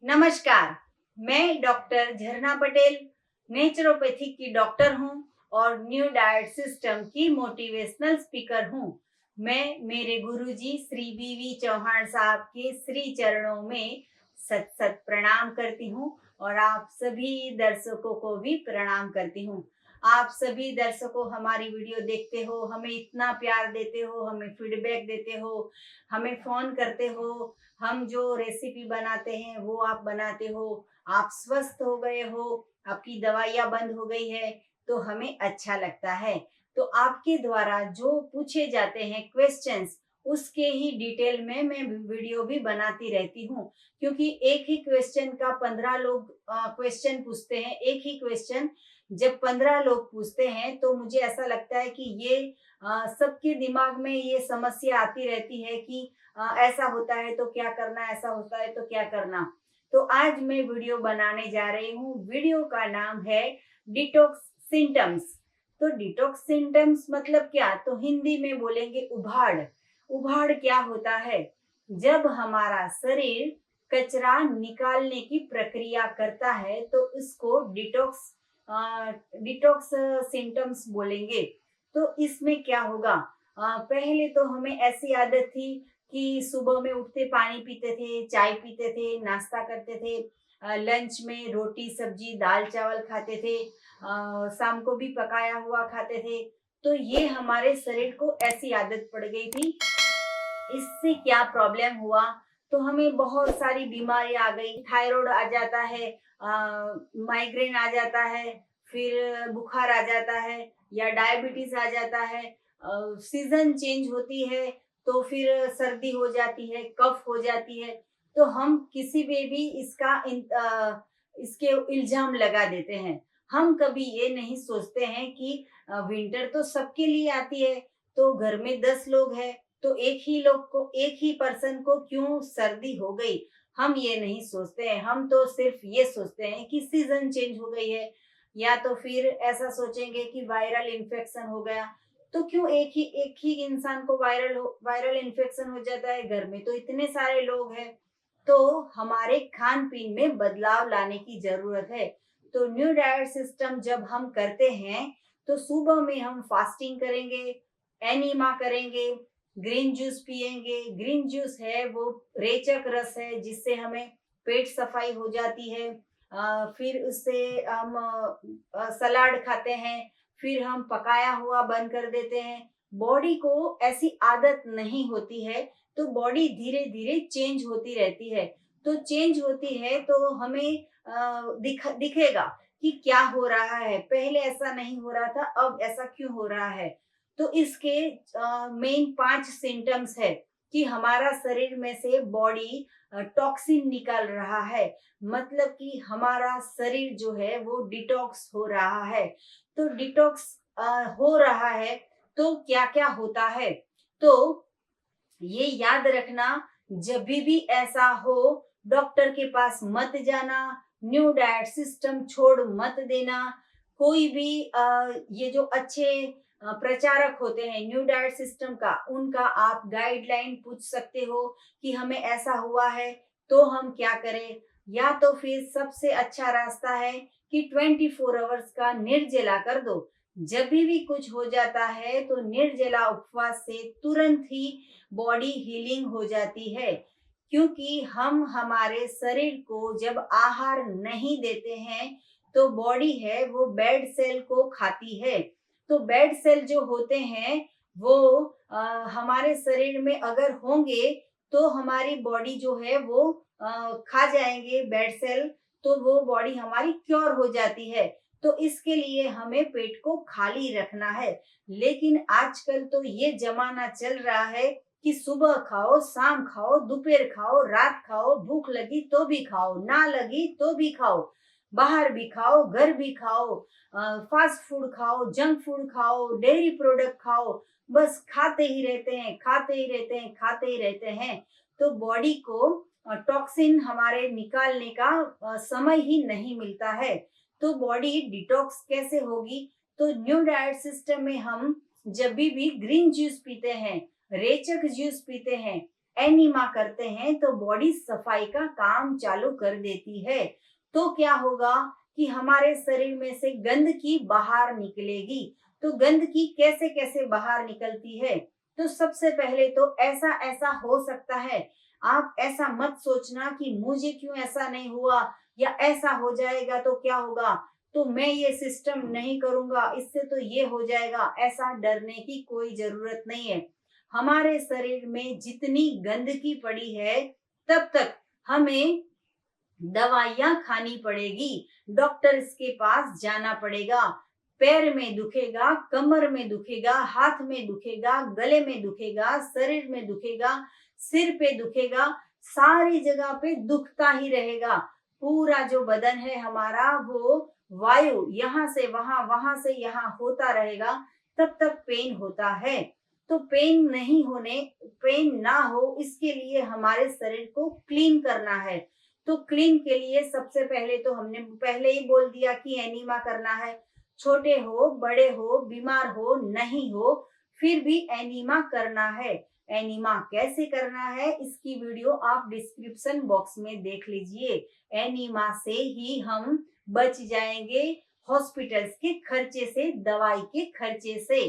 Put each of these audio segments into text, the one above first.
नमस्कार। मैं डॉक्टर झरना पटेल नेचुरोपैथी की डॉक्टर हूँ और न्यू डाइट सिस्टम की मोटिवेशनल स्पीकर हूँ। मैं मेरे गुरुजी श्री बीवी चौहान साहब के श्री चरणों में सत सत प्रणाम करती हूँ और आप सभी दर्शकों को भी प्रणाम करती हूँ। आप सभी दर्शकों हमारी वीडियो देखते हो, हमें इतना प्यार देते हो, हमें फीडबैक देते हो, हमें फोन करते हो, हम जो रेसिपी बनाते हैं वो आप बनाते हो, आप स्वस्थ हो गए हो, आपकी दवाइयाँ बंद हो गई है, तो हमें अच्छा लगता है। तो आपके द्वारा जो पूछे जाते हैं क्वेश्चंस, उसके ही डिटेल में मैं वीडियो भी बनाती रहती हूँ, क्योंकि एक ही क्वेश्चन का 15 लोग क्वेश्चन पूछते हैं। एक ही क्वेश्चन जब 15 लोग पूछते हैं तो मुझे ऐसा लगता है कि ये सबके दिमाग में ये समस्या आती रहती है कि ऐसा होता है तो क्या करना, ऐसा होता है तो क्या करना। तो आज मैं वीडियो बनाने जा रही हूँ। वीडियो का नाम है डिटॉक्स सिम्टम्स। तो डिटॉक्स सिम्टम्स मतलब क्या, तो हिंदी में बोलेंगे उभाड़। उभाड़ क्या होता है? जब हमारा शरीर कचरा निकालने की प्रक्रिया करता है तो इसको डिटॉक्स सिम्टम्स बोलेंगे। तो इसमें क्या होगा? पहले तो हमें ऐसी आदत थी कि सुबह में उठते पानी पीते थे, चाय पीते थे, नाश्ता करते थे, लंच में रोटी सब्जी दाल चावल खाते थे, शाम को भी पकाया हुआ खाते थे। तो ये हमारे शरीर को ऐसी आदत पड़ गई थी। इससे क्या प्रॉब्लम हुआ? तो हमें बहुत सारी बीमारी आ गई, थायराइड आ जाता है, माइग्रेन आ जाता है, फिर बुखार आ जाता है या डायबिटीज आ जाता है। सीजन चेंज होती है तो फिर सर्दी हो जाती है, कफ हो जाती है। तो हम किसी पे भी इसके इल्जाम लगा देते हैं। हम कभी ये नहीं सोचते हैं कि विंटर तो सबके लिए आती है, तो घर में 10 लोग हैं तो एक ही पर्सन को क्यों सर्दी हो गई, हम ये नहीं सोचते हैं। हम तो सिर्फ ये सोचते हैं कि सीजन चेंज हो गई है, या तो फिर ऐसा सोचेंगे कि वायरल इन्फेक्शन हो गया। तो क्यों एक ही इंसान को वायरल इन्फेक्शन हो जाता है? घर में तो इतने सारे लोग हैं। तो हमारे खान पीन में बदलाव लाने की जरूरत है। तो न्यू डाइट सिस्टम जब हम करते हैं तो सुबह में हम फास्टिंग करेंगे, एनीमा करेंगे, ग्रीन जूस पिएंगे। ग्रीन जूस है वो रेचक रस है जिससे हमें पेट सफाई हो जाती है। फिर उससे हम सलाद खाते हैं, फिर हम पकाया हुआ बंद कर देते हैं। बॉडी को ऐसी आदत नहीं होती है, तो बॉडी धीरे धीरे चेंज होती रहती है। तो चेंज होती है तो हमें दिखेगा कि क्या हो रहा है, पहले ऐसा नहीं हो रहा था, अब ऐसा क्यों हो रहा है। तो इसके मेन 5 सिम्टम्स है कि हमारा शरीर में से बॉडी टॉक्सिन निकाल रहा है, मतलब कि हमारा शरीर जो है वो डिटॉक्स हो रहा है। तो डिटॉक्स हो रहा है तो क्या क्या होता है? तो ये याद रखना, जब भी ऐसा हो डॉक्टर के पास मत जाना, न्यू डाइट सिस्टम छोड़ मत देना। कोई भी ये जो अच्छे प्रचारक होते हैं न्यू डाइट सिस्टम का, उनका आप गाइडलाइन पूछ सकते हो कि हमें ऐसा हुआ है तो हम क्या करें। या तो फिर सबसे अच्छा रास्ता है कि 24 आवर्स का निर्जला कर दो। जब भी कुछ हो जाता है तो निर्जला उपवास से तुरंत ही बॉडी हीलिंग हो जाती है, क्योंकि हम हमारे शरीर को जब आहार नहीं देते हैं तो बॉडी है वो बेड सेल को खाती है। तो बेड सेल जो होते हैं वो हमारे शरीर में अगर होंगे तो हमारी बॉडी जो है वो खा जाएंगे बेड सेल, तो वो बॉडी हमारी क्योर हो जाती है। तो इसके लिए हमें पेट को खाली रखना है। लेकिन आजकल तो ये जमाना चल रहा है कि सुबह खाओ, शाम खाओ, दोपहर खाओ, रात खाओ, भूख लगी तो भी खाओ, ना लगी तो भी खाओ, बाहर भी खाओ, घर भी खाओ, फास्ट फूड खाओ, जंक फूड खाओ, डेयरी प्रोडक्ट खाओ। बस खाते ही रहते हैं, खाते ही रहते हैं, खाते ही रहते हैं। तो बॉडी को टॉक्सिन हमारे निकालने का समय ही नहीं मिलता है। तो बॉडी डिटॉक्स कैसे होगी? तो न्यू डाइट सिस्टम में हम जब भी ग्रीन जूस पीते हैं, रेचक जूस पीते हैं, एनिमा करते हैं तो बॉडी सफाई का काम चालू कर देती है। तो क्या होगा कि हमारे शरीर में से गंदगी बाहर निकलेगी। तो गंदगी कैसे कैसे बाहर निकलती है? तो सबसे पहले तो ऐसा ऐसा हो सकता है। आप ऐसा मत सोचना कि मुझे क्यों ऐसा नहीं हुआ या ऐसा हो जाएगा तो क्या होगा, तो मैं ये सिस्टम नहीं करूंगा, इससे तो ये हो जाएगा। ऐसा डरने की कोई जरूरत नहीं है। हमारे शरीर में जितनी गंदगी पड़ी है तब तक हमें दवाइयां खानी पड़ेगी, डॉक्टर्स के पास जाना पड़ेगा। पैर में दुखेगा, कमर में दुखेगा, हाथ में दुखेगा, गले में दुखेगा, शरीर में दुखेगा, सिर पे दुखेगा, सारी जगह पे दुखता ही रहेगा। पूरा जो बदन है हमारा वो वायु यहाँ से वहां, वहां से यहाँ होता रहेगा, तब तक पेन होता है। तो पेन ना हो इसके लिए हमारे शरीर को क्लीन करना है। तो क्लीन के लिए सबसे पहले तो हमने पहले ही बोल दिया कि एनीमा करना है। छोटे हो, बड़े हो, बीमार हो, नहीं हो, फिर भी एनीमा करना है। एनीमा कैसे करना है इसकी वीडियो आप डिस्क्रिप्शन बॉक्स में देख लीजिए। एनीमा से ही हम बच जाएंगे हॉस्पिटल्स के खर्चे से, दवाई के खर्चे से।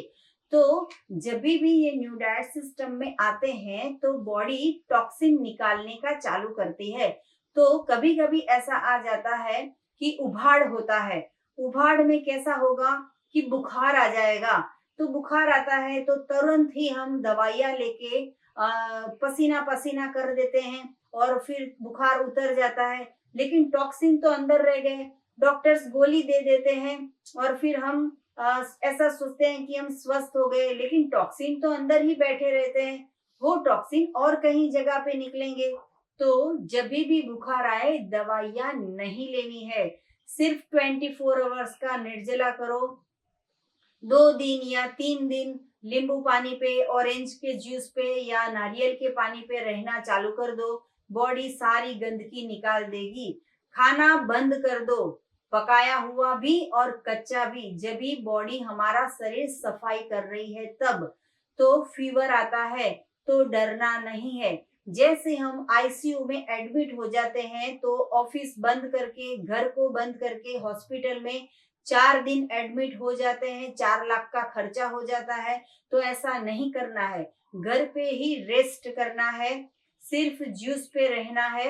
तो जब भी ये न्यू डाइट सिस्टम में आते हैं तो बॉडी टॉक्सिन निकालने का चालू करती है। तो कभी कभी ऐसा आ जाता है कि उभाड़ होता है। उभाड़ में कैसा होगा कि बुखार आ जाएगा। तो बुखार आता है तो तुरंत ही हम दवाइयां लेके पसीना पसीना कर देते हैं और फिर बुखार उतर जाता है, लेकिन टॉक्सिन तो अंदर रह गए। डॉक्टर्स गोली दे देते हैं और फिर हम ऐसा सोचते हैं कि हम स्वस्थ हो गए, लेकिन टॉक्सिन तो अंदर ही बैठे रहते हैं। वो टॉक्सिन और कहीं जगह पे निकलेंगे। तो जब भी बुखार आए दवाइयां नहीं लेनी है। सिर्फ 24 आवर्स का निर्जला करो। 2 दिन या 3 दिन नींबू पानी पे, ऑरेंज के जूस पे या नारियल के पानी पे रहना चालू कर दो। बॉडी सारी गंदगी निकाल देगी। खाना बंद कर दो, पकाया हुआ भी और कच्चा भी। जब भी बॉडी हमारा शरीर सफाई कर रही है तब। तो फीवर आता है तो डरना नहीं है। जैसे हम आईसीयू में एडमिट हो जाते हैं तो ऑफिस बंद करके, घर को बंद करके हॉस्पिटल में 4 दिन एडमिट हो जाते हैं, 4 लाख का खर्चा हो जाता है। तो ऐसा नहीं करना है, घर पे ही रेस्ट करना है, सिर्फ जूस पे रहना है,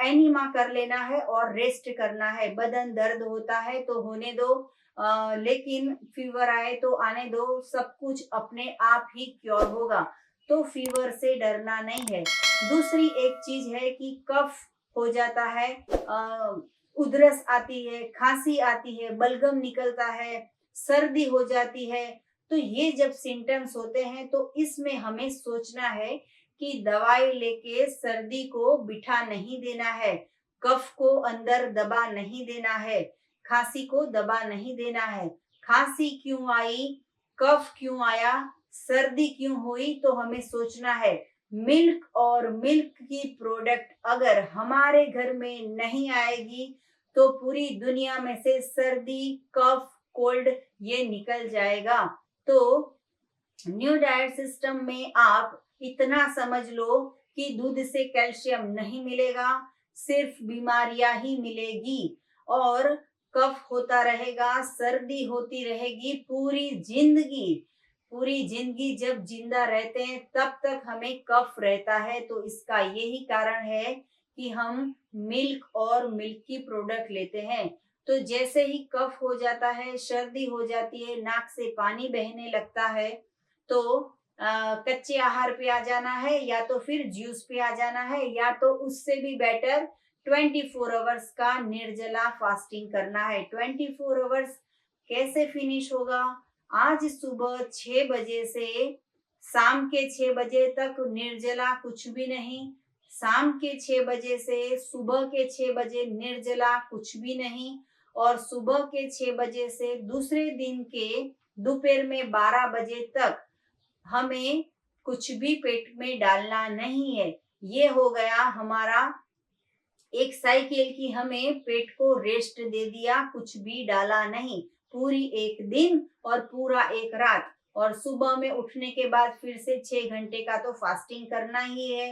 एनिमा कर लेना है और रेस्ट करना है। बदन दर्द होता है तो होने दो, लेकिन फीवर आए तो आने दो, सब कुछ अपने आप ही क्योर होगा। तो फीवर से डरना नहीं है। दूसरी एक चीज है कि कफ हो जाता है, उधरस आती है, खांसी आती है, बलगम निकलता है, सर्दी हो जाती है। तो ये जब सिम्टम्स होते हैं तो इसमें हमें सोचना है कि दवाई लेके सर्दी को बिठा नहीं देना है, कफ को अंदर दबा नहीं देना है, खांसी को दबा नहीं देना है। खांसी क्यों आई, कफ क्यों आया, सर्दी क्यों हुई, तो हमें सोचना है मिल्क और मिल्क की प्रोडक्ट अगर हमारे घर में नहीं आएगी तो पूरी दुनिया में से सर्दी, कफ, कोल्ड ये निकल जाएगा। तो न्यू डाइट सिस्टम में आप इतना समझ लो कि दूध से कैल्शियम नहीं मिलेगा, सिर्फ बीमारियां ही मिलेगी और कफ होता रहेगा, सर्दी होती रहेगी पूरी जिंदगी। पूरी जिंदगी जब जिंदा रहते हैं तब तक हमें कफ रहता है। तो इसका यही कारण है कि हम मिल्क और मिल्क की प्रोडक्ट लेते हैं। तो जैसे ही कफ हो जाता है, सर्दी हो जाती है, नाक से पानी बहने लगता है, तो कच्चे आहार पे आ जाना है या तो फिर जूस पे आ जाना है, या तो उससे भी बेटर 24 आवर्स का निर्जला फास्टिंग करना है। 24 आवर्स कैसे फिनिश होगा? आज सुबह 6 बजे से शाम के 6 बजे तक निर्जला कुछ भी नहीं, शाम के 6 बजे से सुबह के 6 बजे निर्जला कुछ भी नहीं, और सुबह के 6 बजे से दूसरे दिन के दोपहर में 12 बजे तक हमें कुछ भी पेट में डालना नहीं है। ये हो गया हमारा एक साइकिल की हमें पेट को रेस्ट दे दिया, कुछ भी डाला नहीं, पूरी एक दिन और पूरा एक रात। और सुबह में उठने के बाद फिर से 6 घंटे का तो फास्टिंग करना ही है।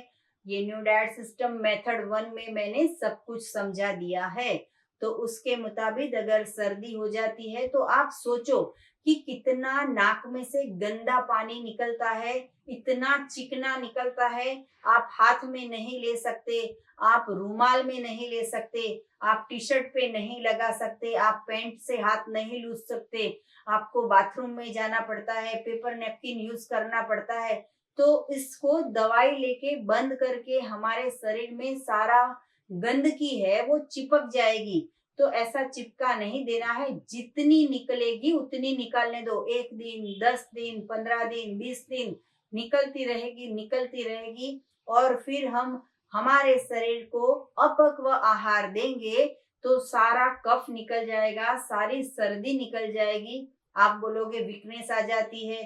ये न्यू डाइट सिस्टम मेथड 1 में मैंने सब कुछ समझा दिया है। तो उसके मुताबिक अगर सर्दी हो जाती है तो आप सोचो कि कितना नाक में से गंदा पानी निकलता है, इतना चिकना निकलता है। आप हाथ में नहीं ले सकते, आप रूमाल में नहीं ले सकते, आप टी शर्ट पे नहीं लगा सकते, आप पैंट से हाथ नहीं लूस सकते, आपको बाथरूम में जाना पड़ता है, पेपर नैपकिन यूज करना पड़ता है। तो इसको दवाई लेके बंद करके हमारे शरीर में सारा गंदगी है वो चिपक जाएगी। तो ऐसा चिपका नहीं देना है, जितनी निकलेगी उतनी निकालने दो। 1 दिन, 10 दिन, 15 दिन, 20 दिन निकलती रहेगी। और फिर हम हमारे शरीर को अपक्व आहार देंगे तो सारा कफ निकल जाएगा, सारी सर्दी निकल जाएगी। आप बोलोगे वीकनेस आ जाती है।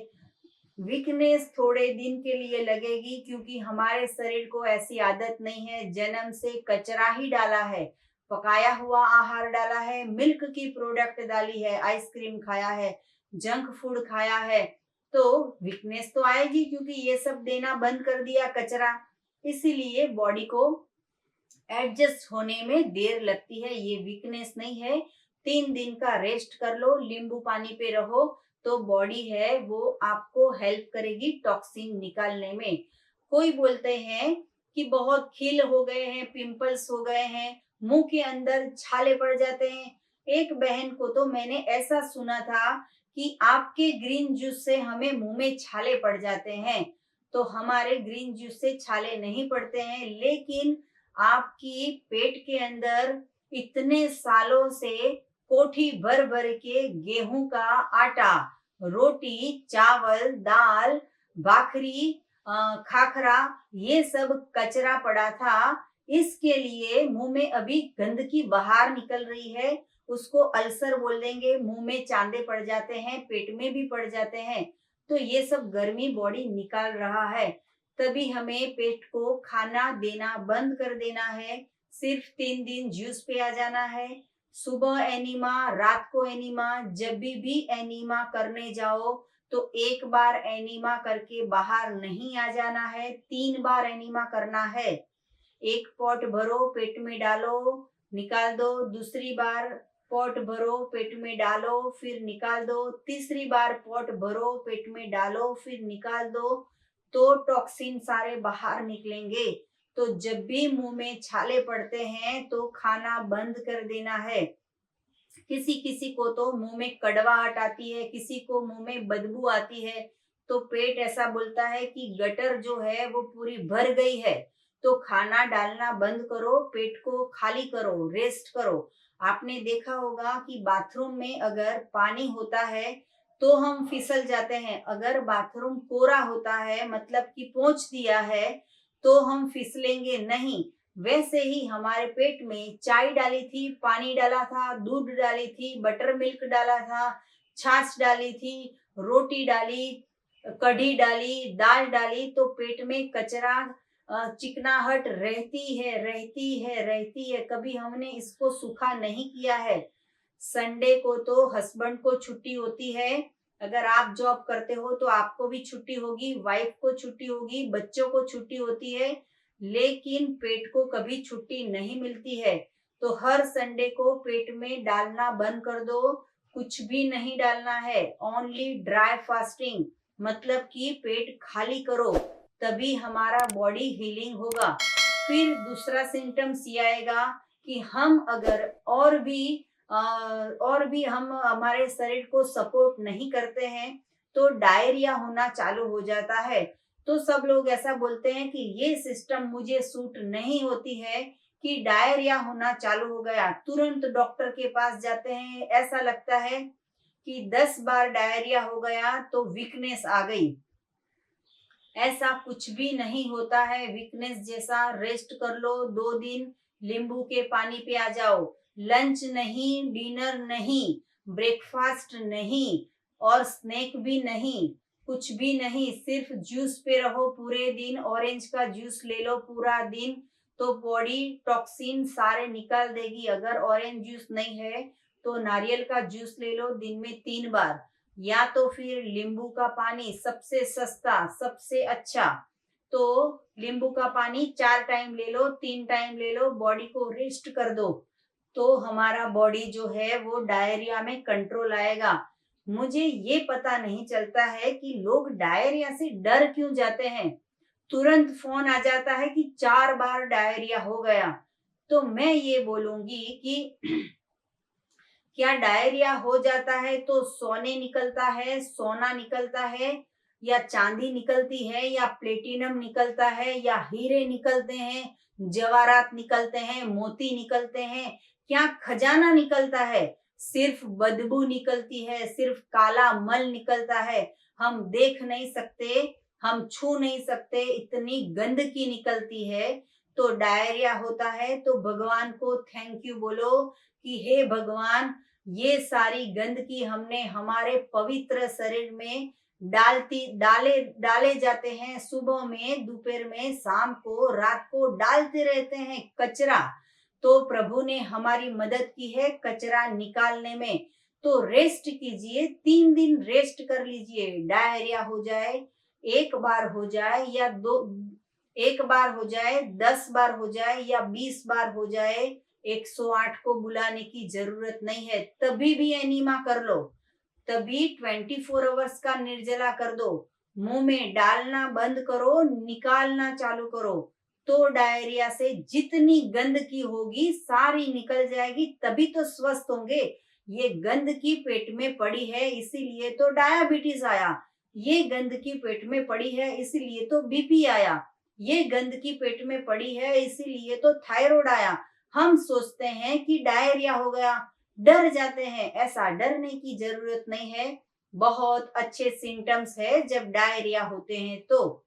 वीकनेस थोड़े दिन के लिए लगेगी क्योंकि हमारे शरीर को ऐसी आदत नहीं है, जन्म से कचरा ही डाला है, पकाया हुआ आहार डाला है, मिल्क की प्रोडक्ट डाली है, आइसक्रीम खाया है, जंक फूड खाया है। तो वीकनेस तो आएगी क्योंकि ये सब देना बंद कर दिया कचरा। इसीलिए बॉडी को एडजस्ट होने में देर लगती है। ये वीकनेस नहीं है। 3 दिन का रेस्ट कर लो, नींबू पानी पे रहो तो बॉडी है वो आपको हेल्प करेगी टॉक्सिन निकालने में। कोई बोलते हैं कि बहुत खिल हो गए हैं, पिंपल्स हो गए हैं, मुंह के अंदर छाले पड़ जाते हैं। एक बहन को तो मैंने ऐसा सुना था कि आपके ग्रीन जूस से हमें मुंह में छाले पड़ जाते हैं। तो हमारे ग्रीन जूस से छाले नहीं पड़ते हैं, लेकिन आपकी पेट के अंदर इतने सालों से कोठी भर भर के गेहूं का आटा, रोटी, चावल, दाल, भाखरी, खाखरा, ये सब कचरा पड़ा था। इसके लिए मुंह में अभी गंदगी बाहर निकल रही है। उसको अल्सर बोल देंगे, मुंह में चांदे पड़ जाते हैं, पेट में भी पड़ जाते हैं। तो ये सब गर्मी बॉडी निकाल रहा है। तभी हमें पेट को खाना देना बंद कर देना है। सिर्फ 3 दिन जूस पे आ जाना है। सुबह एनीमा, रात को एनीमा। जब भी एनीमा करने जाओ तो एक बार एनीमा करके बाहर नहीं आ जाना है, 3 बार एनीमा करना है। एक पॉट भरो, पेट में डालो, निकाल दो। दूसरी बार पॉट भरो, पेट में डालो, फिर निकाल दो। तीसरी बार पॉट भरो, पेट में डालो, फिर निकाल दो। तो टॉक्सिन सारे बाहर निकलेंगे। तो जब भी मुंह में छाले पड़ते हैं तो खाना बंद कर देना है। किसी किसी को तो मुंह में कड़वाहट आती है, किसी को मुंह में बदबू आती है। तो पेट ऐसा बोलता है कि गटर जो है वो पूरी भर गई है। तो खाना डालना बंद करो, पेट को खाली करो, रेस्ट करो। आपने देखा होगा कि बाथरूम में अगर पानी होता है तो हम फिसल जाते हैं, अगर बाथरूम कोरा होता है मतलब कि पोंछ दिया है तो हम फिसलेंगे नहीं। वैसे ही हमारे पेट में चाय डाली थी, पानी डाला था, दूध डाली थी, बटर मिल्क डाला था, छाछ डाली थी, रोटी डाली, कढ़ी डाली, दाल डाली, तो पेट में कचरा, चिकनाहट रहती है। कभी हमने इसको सूखा नहीं किया है। संडे को तो हस्बैंड को छुट्टी होती है। अगर आप जॉब करते हो तो आपको भी छुट्टी होगी, वाइफ को छुट्टी होगी, बच्चों को छुट्टी होती है, लेकिन पेट को कभी छुट्टी नहीं मिलती है। तो हर संडे को पेट में डालना बंद कर दो, कुछ भी नहीं डालना है, ओनली ड्राई फास्टिंग, मतलब कि पेट खाली करो, तभी हमारा बॉडी हीलिंग होगा। फिर दूसरा सिम्टम्स ये आएगा कि हम अगर और भी हम हमारे शरीर को सपोर्ट नहीं करते हैं तो डायरिया होना चालू हो जाता है। तो सब लोग ऐसा बोलते हैं कि ये सिस्टम मुझे सूट नहीं होती है, कि डायरिया होना चालू हो गया, तुरंत डॉक्टर के पास जाते हैं। ऐसा लगता है कि 10 बार डायरिया हो गया तो वीकनेस आ गई। ऐसा कुछ भी नहीं होता है वीकनेस जैसा। रेस्ट कर लो 2 दिन, नींबू के पानी पे आ जाओ। लंच नहीं, डिनर नहीं, ब्रेकफास्ट नहीं, और स्नैक भी नहीं, कुछ भी नहीं, सिर्फ जूस पे रहो पूरे दिन। ऑरेंज का जूस ले लो पूरा दिन, तो बॉडी टॉक्सिन सारे निकाल देगी। अगर ऑरेंज जूस नहीं है तो नारियल का जूस ले लो दिन में 3 बार। या तो फिर नींबू का पानी सबसे सस्ता, सबसे अच्छा। तो नींबू का पानी 4 टाइम ले लो, 3 टाइम ले लो, बॉडी को रेस्ट कर दो, तो हमारा बॉडी जो है वो डायरिया में कंट्रोल आएगा। मुझे ये पता नहीं चलता है कि लोग डायरिया से डर क्यों जाते हैं। तुरंत फोन आ जाता है कि 4 बार डायरिया हो गया। तो मैं ये बोलूंगी कि क्या डायरिया हो जाता है तो सोने निकलता है, सोना निकलता है, या चांदी निकलती है, या प्लेटिनम निकलता है, या हीरे निकलते हैं, जवाहरात निकलते हैं, मोती निकलते हैं, क्या खजाना निकलता है? सिर्फ बदबू निकलती है, सिर्फ काला मल निकलता है। हम देख नहीं सकते, हम छू नहीं सकते, इतनी गंदगी निकलती है। तो डायरिया होता है तो भगवान को थैंक यू बोलो कि हे भगवान, ये सारी गंदगी हमने हमारे पवित्र शरीर में डाले जाते हैं। सुबह में, दोपहर में, शाम को, रात को डालते रहते हैं कचरा। तो प्रभु ने हमारी मदद की है कचरा निकालने में। तो रेस्ट कीजिए, 3 दिन रेस्ट कर लीजिए। डायरिया हो जाए, एक बार हो जाए या दो, एक बार हो जाए, 10 बार हो जाए या 20 बार हो जाए, 108 को बुलाने की जरूरत नहीं है। तभी भी एनीमा कर लो, तभी 24 आवर्स का निर्जला कर दो। मुंह में डालना बंद करो, निकालना चालू करो। तो डायरिया से जितनी गंदगी होगी सारी निकल जाएगी, तभी तो स्वस्थ होंगे। ये गंदगी पेट में पड़ी है इसीलिए तो डायबिटीज आया। ये गंदगी पेट में पड़ी है इसीलिए तो बीपी आया। ये गंदगी पेट में पड़ी है इसीलिए तो थायराइड आया। हम सोचते हैं कि डायरिया हो गया, डर जाते हैं। ऐसा डरने की जरूरत नहीं है। बहुत अच्छे सिम्टम्स है जब डायरिया होते हैं। तो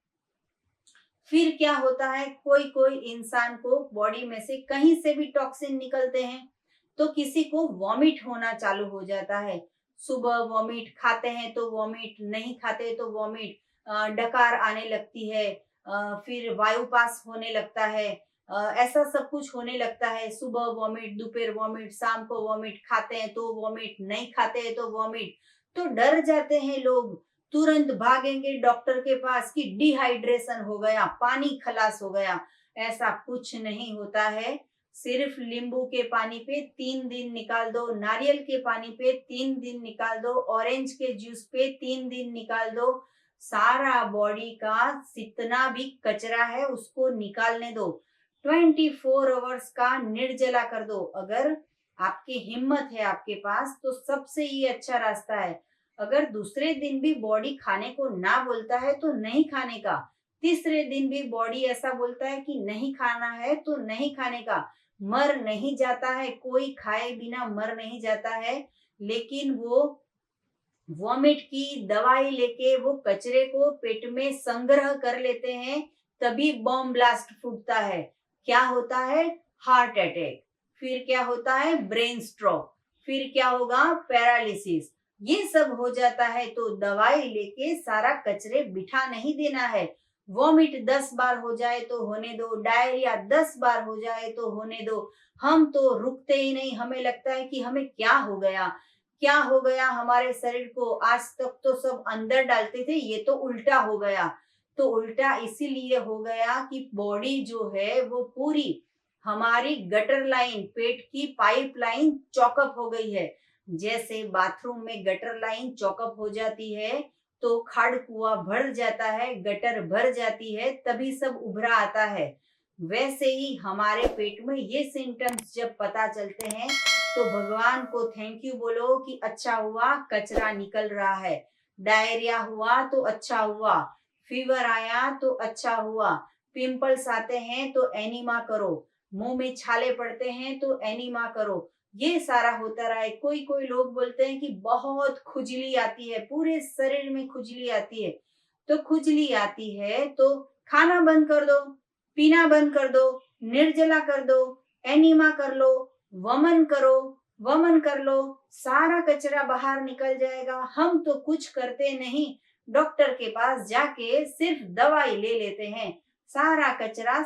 फिर क्या होता है, कोई कोई इंसान को बॉडी में से कहीं से भी टॉक्सिन निकलते हैं, तो किसी को वॉमिट होना चालू हो जाता है। सुबह वॉमिट, खाते हैं तो वॉमिट, नहीं खाते तो वॉमिट, डकार आने लगती है, फिर वायु पास होने लगता है, ऐसा सब कुछ होने लगता है। सुबह वॉमिट, दोपहर वॉमिट, शाम को वॉमिट, खाते हैं तो वॉमिट, नहीं खाते हैं तो वॉमिट। तो डर जाते हैं लोग, तुरंत भागेंगे डॉक्टर के पास कि डिहाइड्रेशन हो गया, पानी खलास हो गया। ऐसा कुछ नहीं होता है। सिर्फ नींबू के पानी पे 3 दिन निकाल दो, नारियल के पानी पे 3 दिन निकाल दो, ऑरेंज के जूस पे 3 दिन निकाल दो। सारा बॉडी का जितना भी कचरा है उसको निकालने दो। 24 आवर्स का निर्जला कर दो। अगर आपकी हिम्मत है आपके पास तो सबसे ही अच्छा रास्ता है। अगर दूसरे दिन भी बॉडी खाने को ना बोलता है तो नहीं खाने का, तीसरे दिन भी बॉडी ऐसा बोलता है कि नहीं खाना है तो नहीं खाने का। मर नहीं जाता है, कोई खाए बिना मर नहीं जाता है, लेकिन वो वॉमिट की दवाई लेके वो कचरे को पेट में संग्रह कर लेते हैं, तभी बॉम्ब ब्लास्ट फूटता है। क्या होता है? Heart attack. फिर क्या होता है? Brain stroke. फिर क्या होगा? पैरालिसिस। ये सब हो जाता है। तो दवाई लेके सारा कचरे बिठा नहीं देना है। वॉमिट 10 बार हो जाए तो होने दो, डायरिया 10 बार हो जाए तो होने दो। हम तो रुकते ही नहीं। हमें लगता है कि हमें क्या हो गया, क्या हो गया हमारे शरीर को। आज तक तो सब अंदर डालते थे, ये तो उल्टा हो गया। तो उल्टा इसीलिए हो गया कि बॉडी जो है वो पूरी हमारी गटर लाइन, पेट की पाइप लाइन चौकअप हो गई है। जैसे बाथरूम में गटर लाइन चौकअप हो जाती है तो खाड़ कुआं भर जाता है, गटर भर जाती है, तभी सब उभरा आता है। वैसे ही हमारे पेट में ये सिम्टम्स जब पता चलते हैं तो भगवान को थैंक यू बोलो कि अच्छा हुआ कचरा निकल रहा है। डायरिया हुआ तो अच्छा हुआ, फीवर आया तो अच्छा हुआ, पिंपल्स आते हैं तो एनीमा करो, मुंह में छाले पड़ते हैं तो एनीमा करो। ये सारा होता रहा है। कोई कोई लोग बोलते हैं कि बहुत खुजली आती है, पूरे शरीर में खुजली आती है। तो खुजली आती है तो खाना बंद कर दो, पीना बंद कर दो, निर्जला कर दो, एनीमा कर लो, वमन करो, वमन कर लो, सारा कचरा बाहर निकल जाएगा। हम तो कुछ करते नहीं, डॉक्टर के पास जाके सिर्फ दवाई ले लेते हैं, सारा कचरा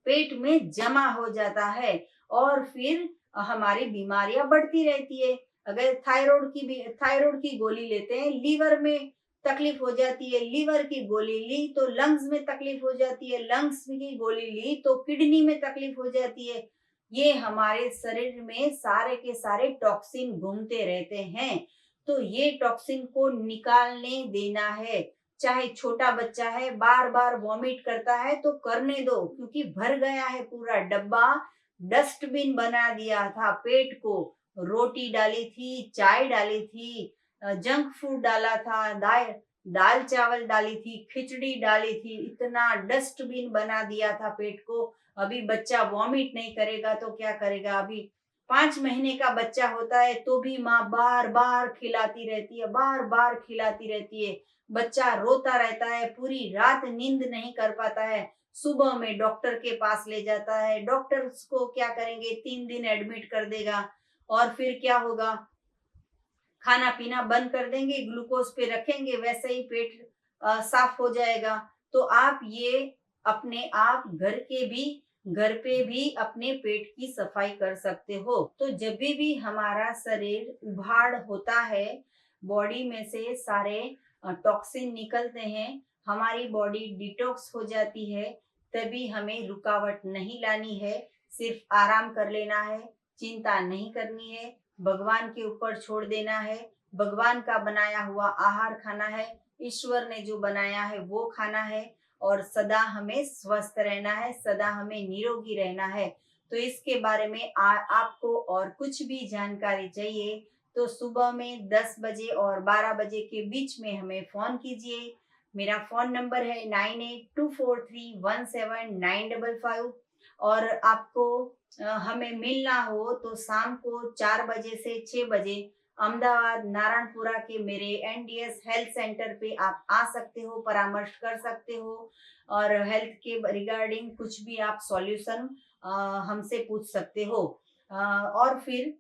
पेट में जमा हो जाता है और फिर हमारी बीमारियां बढ़ती रहती है। अगर थायराइड की गोली लेते हैं, लीवर में तकलीफ हो जाती है, लीवर की गोली ली तो लंग्स में तकलीफ हो जाती है, लंग्स की गोली ली तो किडनी में तकलीफ हो जाती है। ये हमारे शरीर में सारे के सारे टॉक्सिन घूमते रहते हैं। तो ये टॉक्सिन को निकालने देना है। चाहे छोटा बच्चा है, बार बार वॉमिट करता है तो करने दो, क्योंकि भर गया है पूरा डब्बा। डस्टबिन बना दिया था पेट को। रोटी डाली थी, चाय डाली थी, जंक फूड डाला था, दाल चावल डाली थी, खिचड़ी डाली थी, इतना डस्टबिन बना दिया था पेट को। अभी बच्चा वॉमिट नहीं करेगा तो क्या करेगा? अभी 5 महीने का बच्चा होता है तो भी माँ बार बार खिलाती रहती है, बार बार खिलाती रहती है। बच्चा रोता रहता है, पूरी रात नींद नहीं कर पाता है। सुबह में डॉक्टर के पास ले जाता है, डॉक्टर उसको क्या करेंगे, 3 दिन एडमिट कर देगा। और फिर क्या होगा? खाना पीना बंद कर देंगे, ग्लूकोज पे रखेंगे, वैसे ही पेट साफ हो जाएगा। तो आप ये अपने आप घर पे भी अपने पेट की सफाई कर सकते हो। तो जब भी हमारा शरीर उभाड़ होता है, बॉडी में से सारे टॉक्सिन निकलते हैं, हमारी बॉडी डिटॉक्स हो जाती है, तभी हमें रुकावट नहीं लानी है, सिर्फ आराम कर लेना है, चिंता नहीं करनी है, भगवान के ऊपर छोड़ देना है। भगवान का बनाया हुआ आहार खाना है, ईश्वर ने जो बनाया है वो खाना है, और सदा हमें स्वस्थ रहना है, सदा हमें निरोगी रहना है। तो इसके बारे में आपको और कुछ भी जानकारी चाहिए तो सुबह में 10 बजे और 12 बजे के बीच में हमें फोन कीजिए। मेरा फोन नंबर है 9824317955। और आपको हमें मिलना हो तो शाम को 4 बजे से 6 बजे अहमदाबाद नारायणपुरा के मेरे एनडीएस हेल्थ सेंटर पे आप आ सकते हो, परामर्श कर सकते हो, और हेल्थ के रिगार्डिंग कुछ भी आप सॉल्यूशन हमसे पूछ सकते हो। और फिर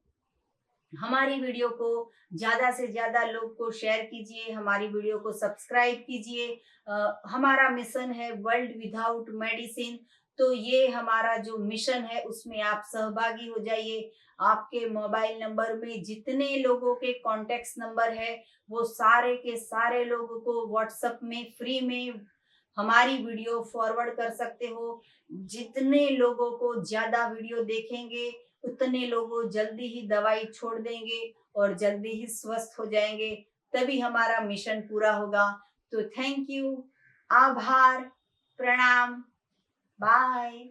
हमारी वीडियो को ज्यादा से ज्यादा लोग को शेयर कीजिए, हमारी वीडियो को सब्सक्राइब कीजिए। हमारा मिशन है वर्ल्ड विदाउट मेडिसिन। तो ये हमारा जो मिशन है उसमें आप सहभागी हो जाइए। आपके मोबाइल नंबर में जितने लोगों के कॉन्टेक्ट नंबर है वो सारे के सारे लोगों को व्हाट्सएप में फ्री में हमारी वीडियो फॉरवर्ड कर सकते हो। जितने लोगों को ज्यादा वीडियो देखेंगे उतने लोग जल्दी ही दवाई छोड़ देंगे और जल्दी ही स्वस्थ हो जाएंगे, तभी हमारा मिशन पूरा होगा। तो थैंक यू, आभार, प्रणाम, बाय।